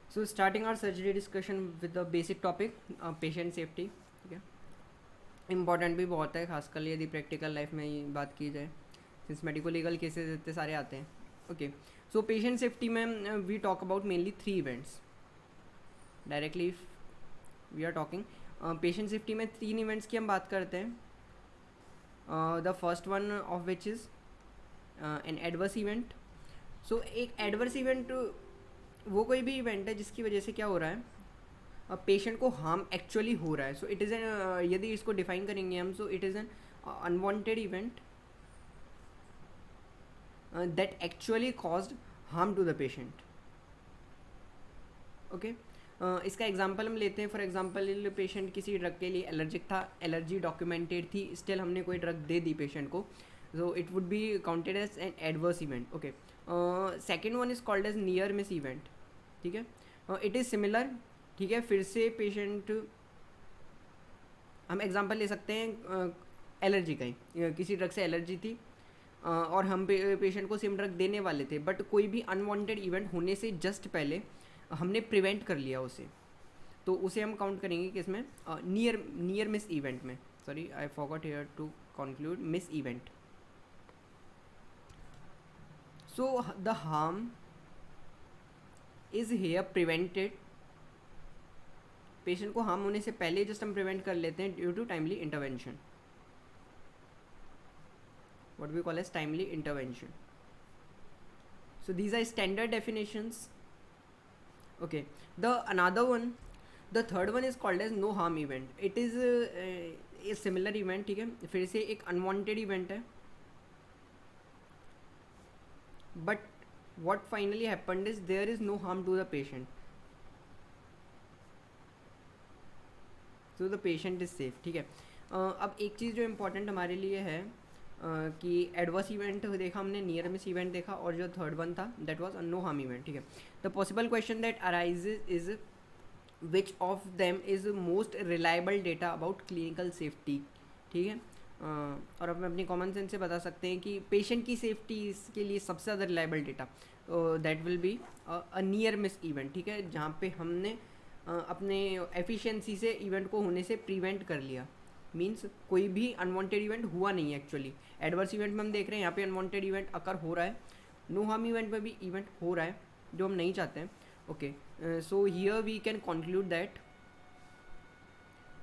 So starting our surgery discussion with the basic topic, patient safety. ठीक है, important भी बहुत है, खासकर यदि प्रैक्टिकल लाइफ में ही बात की जाए, सिंस मेडिको लीगल केसेस इतने सारे आते हैं. ओके, सो पेशेंट सेफ्टी में we talk about mainly 3 events. Directly we are talking patient safety में 3 इवेंट्स की हम बात करते हैं. The first one of which is an adverse event. So एक एडवर्स इवेंट वो कोई भी इवेंट है जिसकी वजह से क्या हो रहा है, पेशेंट को हार्म एक्चुअली हो रहा है. सो इट इज़ एन, यदि इसको डिफाइन करेंगे हम, so it is an unwanted event that actually caused harm to the patient. Okay, इसका एग्जांपल हम लेते हैं. फॉर एग्जांपल पेशेंट किसी ड्रग के लिए एलर्जिक था, एलर्जी डॉक्यूमेंटेड थी, स्टिल हमने कोई ड्रग दे दी पेशेंट को, so it would be counted as an adverse event. Okay, second one is called as near miss event. ठीक है, इट इज़ सिमिलर. ठीक है, फिर से पेशेंट, हम एग्जांपल ले सकते हैं एलर्जी का ही, किसी ड्रग से एलर्जी थी और हम पेशेंट को सेम ड्रग देने वाले थे, बट कोई भी अनवांटेड इवेंट होने से जस्ट पहले हमने प्रिवेंट कर लिया उसे, तो उसे हम काउंट करेंगे कि इसमें नियर मिस इवेंट में. Sorry, I forgot here to conclude miss event. So the harm is here prevented. Patient को हार्म होने से पहले जस्ट हम प्रिवेंट कर लेते हैं due to timely intervention, what we call as timely intervention. So these are standard definitions. Okay, the another one, the third one is called as no harm event. It is a similar event. ठीक है, फिर से एक unwanted event है, but what finally happened is there is no harm to the patient, so the patient is safe. ठीक है, अब एक चीज़ जो इम्पोर्टेंट हमारे लिए है कि एडवर्स इवेंट देखा हमने, नियर मिस इवेंट देखा, और जो थर्ड वन था that was no harm event. ठीक है, the possible question that arises is which of them is most reliable data about clinical safety. ठीक है, और अब हम अपनी कॉमन सेंस से बता सकते हैं कि पेशेंट की सेफ्टी के लिए सबसे ज़्यादा reliable data that will be a near miss event. ठीक है, जहाँ पे हमने अपने एफिशिएंसी से इवेंट को होने से प्रिवेंट कर लिया. मीन्स कोई भी अनवांटेड इवेंट हुआ नहीं है एक्चुअली. एडवर्स इवेंट में हम देख रहे हैं यहाँ पे अनवांटेड इवेंट अकर हो रहा है, नो हार्म इवेंट में भी इवेंट हो रहा है जो हम नहीं चाहते हैं. Okay, so here we can conclude that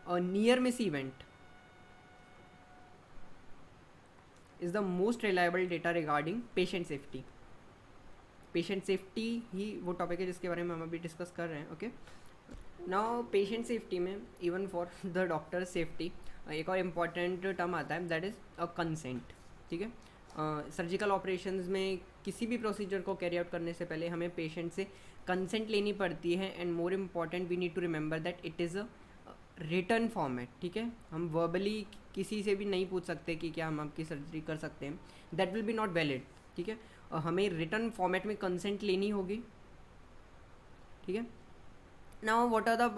a near miss event is the most reliable data regarding patient safety. Patient safety ही वो टॉपिक है जिसके बारे में हम अभी डिस्कस कर रहे हैं. ओके, नाउ पेशेंट सेफ्टी में even for the doctor safety एक और इम्पॉर्टेंट टर्म आता है दैट इज़ अ कंसेंट. ठीक है, सर्जिकल ऑपरेशंस में किसी भी प्रोसीजर को कैरी आउट करने से पहले हमें पेशेंट से कंसेंट लेनी पड़ती है, and more important we need to remember that it is a written format. ठीक है, हम वर्बली किसी से भी नहीं पूछ सकते कि क्या हम आपकी सर्जरी कर सकते हैं, that will be not valid. ठीक है, हमें रिटर्न फॉर्मेट में कंसेंट लेनी होगी. ठीक है, now what are the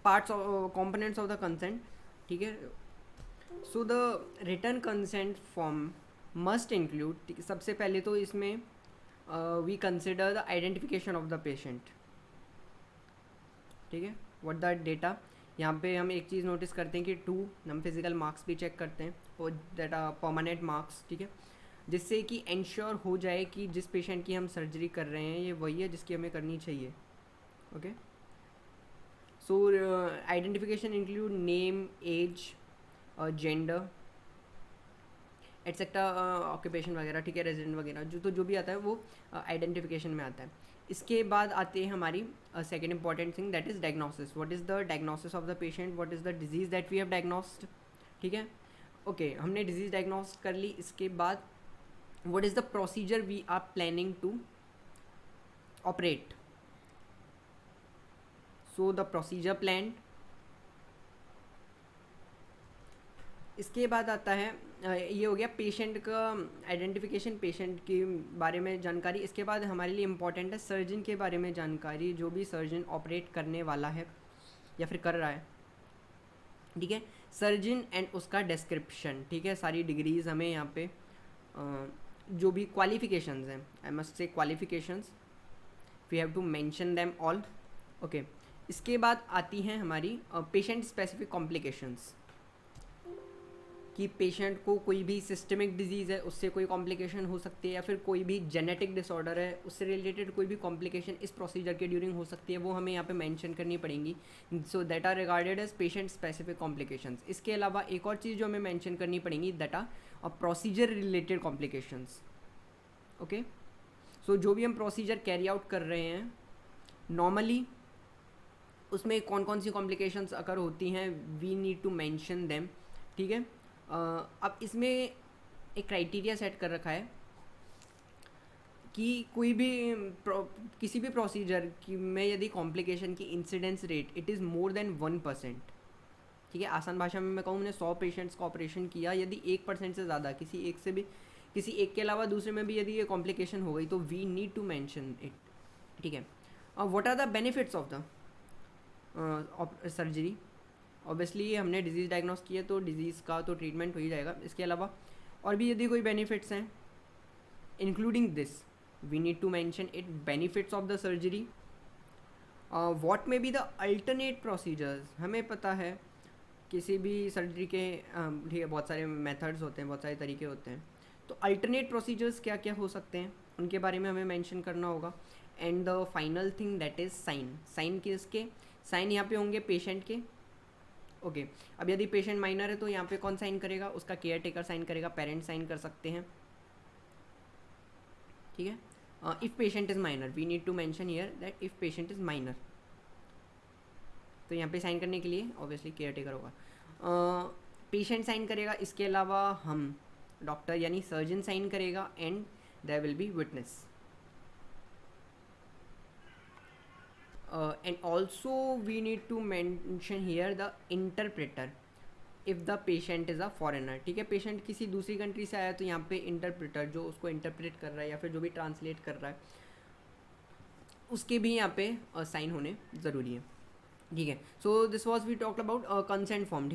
parts of components of the consent. ठीक है, so the written consent form must include, सबसे पहले तो इसमें we consider the identification of the patient. ठीक है, what the data, यहाँ पे हम एक चीज़ नोटिस करते हैं कि 2 हम फिजिकल मार्क्स भी चेक करते हैं और दैट आर परमानेंट मार्क्स. ठीक है, जिससे कि इंश्योर हो जाए कि जिस पेशेंट की हम सर्जरी कर रहे हैं ये वही है जिसकी हमें करनी चाहिए. Okay, so identification include name, age, gender, etcetera, occupation वगैरह. ठीक है, रेजिडेंट वगैरह जो भी आता है वो आइडेंटिफिकेशन में आता है. इसके बाद आते हैं हमारी second important thing that is diagnosis. What is the diagnosis of the patient, what is the disease that we have diagnosed. ठीक है, ओके, हमने डिजीज़ डायग्नोस कर ली. इसके बाद what is the procedure we are planning to operate. So the procedure plan. इसके बाद आता है ये हो गया पेशेंट का आइडेंटिफिकेशन, पेशेंट के बारे में जानकारी. इसके बाद हमारे लिए इम्पॉर्टेंट है सर्जन के बारे में जानकारी, जो भी सर्जन ऑपरेट करने वाला है या फिर कर रहा है. ठीक है, सर्जन एंड उसका डिस्क्रिप्शन. ठीक है, सारी डिग्रीज़ हमें यहाँ पे जो भी क्वालिफ़िकेशंस हैं, I must say qualifications, we have to mention them all. Okay, इसके बाद आती हैं हमारी पेशेंट स्पेसिफिक कॉम्प्लिकेशंस, कि पेशेंट को कोई भी सिस्टमिक डिजीज़ है उससे कोई कॉम्प्लिकेशन हो सकती है, या फिर कोई भी जेनेटिक डिसऑर्डर है उससे रिलेटेड कोई भी कॉम्प्लिकेशन इस प्रोसीजर के ड्यूरिंग हो सकती है, वो हमें यहाँ पे मेंशन करनी पड़ेंगी। So that are regarded as patient specific complications. इसके अलावा एक और चीज़ जो हमें मेंशन करनी पड़ेंगी, that are procedure related complications. Okay, so जो भी हम प्रोसीजर कैरी आउट कर रहे हैं नॉर्मली, उसमें कौन कौन सी कॉम्प्लिकेशंस अगर होती हैं, we need to mention them. ठीक है, अब इसमें एक क्राइटेरिया सेट कर रखा है कि कोई भी किसी भी प्रोसीजर की में यदि कॉम्प्लिकेशन की incidence rate it is more than 1%, ठीक है, आसान भाषा में मैं कहूँ, मैंने 100 पेशेंट्स का ऑपरेशन किया, यदि 1% से ज़्यादा किसी एक के अलावा दूसरे में भी यदि ये कॉम्प्लिकेशन हो गई, तो we need to mention it. ठीक है, what are the benefits of the surgery. Obviously हमने डिजीज़ डायग्नोस किया तो डिजीज़ का तो ट्रीटमेंट हो ही जाएगा। इसके अलावा और भी यदि कोई बेनिफिट्स हैं, including this we need to mention it, benefits of the surgery. What may be the alternate procedures. हमें पता है किसी भी सर्जरी के ठीक है बहुत सारे मेथड्स होते हैं, बहुत सारे तरीके होते हैं, तो अल्टरनेट प्रोसीजर्स क्या क्या हो सकते हैं उनके बारे में हमें मेंशन करना होगा। And the final thing that is sign. Sign किसके? साइन यहाँ पे होंगे पेशेंट के। ओके, अब यदि पेशेंट माइनर है तो यहाँ पे कौन साइन करेगा? उसका केयर टेकर साइन करेगा, पेरेंट साइन कर सकते हैं। ठीक है, if patient is minor we need to mention here that if patient is minor, तो यहाँ पे साइन करने के लिए ऑब्वियसली केयर टेकर होगा, पेशेंट साइन करेगा। इसके अलावा हम डॉक्टर यानी सर्जन साइन करेगा and there will be witness. And also we need to mention here the interpreter if the patient is a foreigner। ठीक है, पेशेंट किसी दूसरी कंट्री से आया तो यहाँ पे इंटरप्रेटर जो उसको इंटरप्रेट कर रहा है या फिर जो भी ट्रांसलेट कर रहा है उसके भी यहाँ पे साइन होने ज़रूरी है। ठीक है, so this was we talked about consent form. ठीक